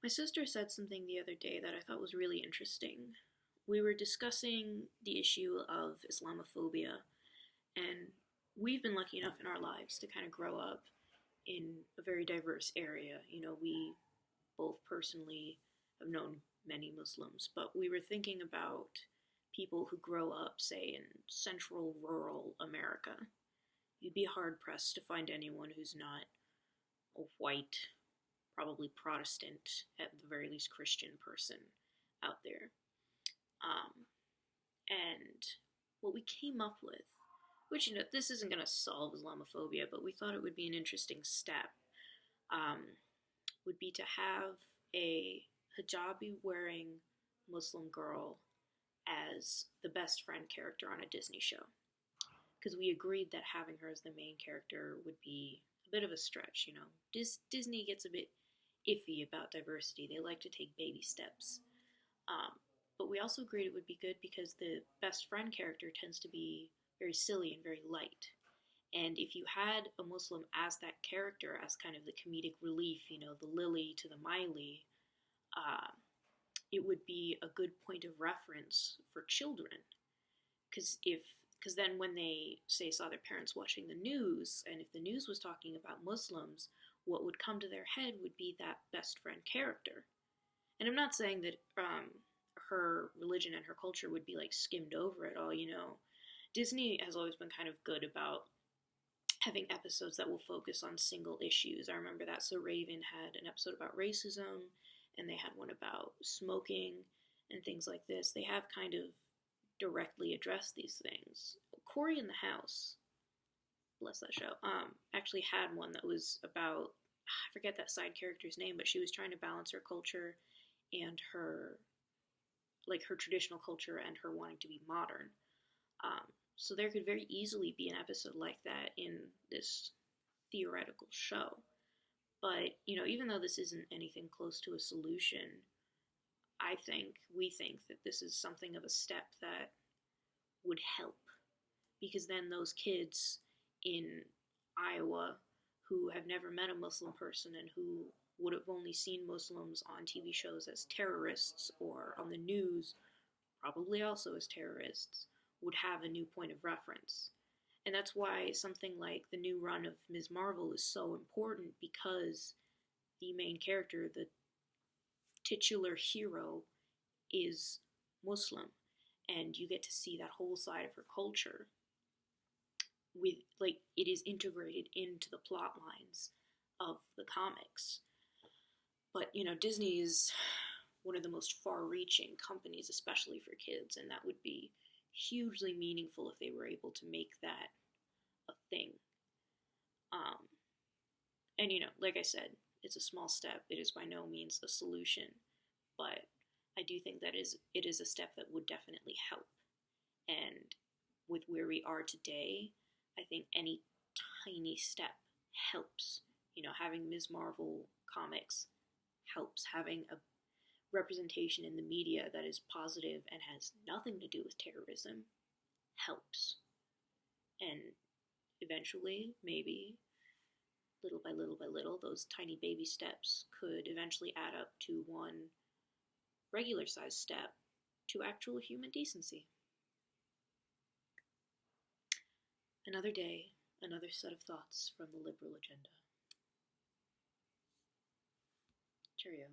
My sister said something the other day that I thought was really interesting. We were discussing the issue of Islamophobia, and we've been lucky enough in our lives to kind of grow up in a very diverse area. We both personally have known many Muslims, but we were thinking about people who grow up, say, in central rural America. You'd be hard pressed to find anyone who's not a white, probably Protestant, at the very least Christian person out there. And what we came up with, which, this isn't going to solve Islamophobia, but we thought it would be an interesting step, would be to have a hijabi-wearing Muslim girl as the best friend character on a Disney show. Because we agreed that having her as the main character would be a bit of a stretch, Disney gets a bit iffy about diversity. They like to take baby steps. But we also agreed it would be good because the best friend character tends to be very silly and very light. And if you had a Muslim as that character, as kind of the comedic relief, the Lily to the Miley, it would be a good point of reference for children. Because then when they, say, saw their parents watching the news, and if the news was talking about Muslims, what would come to their head would be that best friend character. And I'm not saying that her religion and her culture would be, skimmed over at all, Disney has always been kind of good about having episodes that will focus on single issues. I remember that So Raven had an episode about racism, and they had one about smoking and things like this. They have kind of directly addressed these things. Cory in the House, bless that show, actually had one that was about, I forget that side character's name, but she was trying to balance her culture and her traditional culture and her wanting to be modern. So there could very easily be an episode like that in this theoretical show. But, even though this isn't anything close to a solution, we think that this is something of a step that would help. Because then those kids in Iowa who have never met a Muslim person and who would have only seen Muslims on TV shows as terrorists or on the news, probably also as terrorists, would have a new point of reference. And that's why something like the new run of Ms. Marvel is so important, because the main character, the titular hero, is Muslim, and you get to see that whole side of her culture with, it is integrated into the plot lines of the comics. But, Disney is one of the most far-reaching companies, especially for kids, and that would be hugely meaningful if they were able to make that a thing. And, like I said, it's a small step. It is by no means a solution, but I do think that it is a step that would definitely help. And with where we are today, I think any tiny step helps. Having Ms. Marvel comics helps. Having a representation in the media that is positive and has nothing to do with terrorism helps. And eventually, maybe, little by little by little, those tiny baby steps could eventually add up to one regular-sized step to actual human decency. Another day, another set of thoughts from the liberal agenda. Cheerio.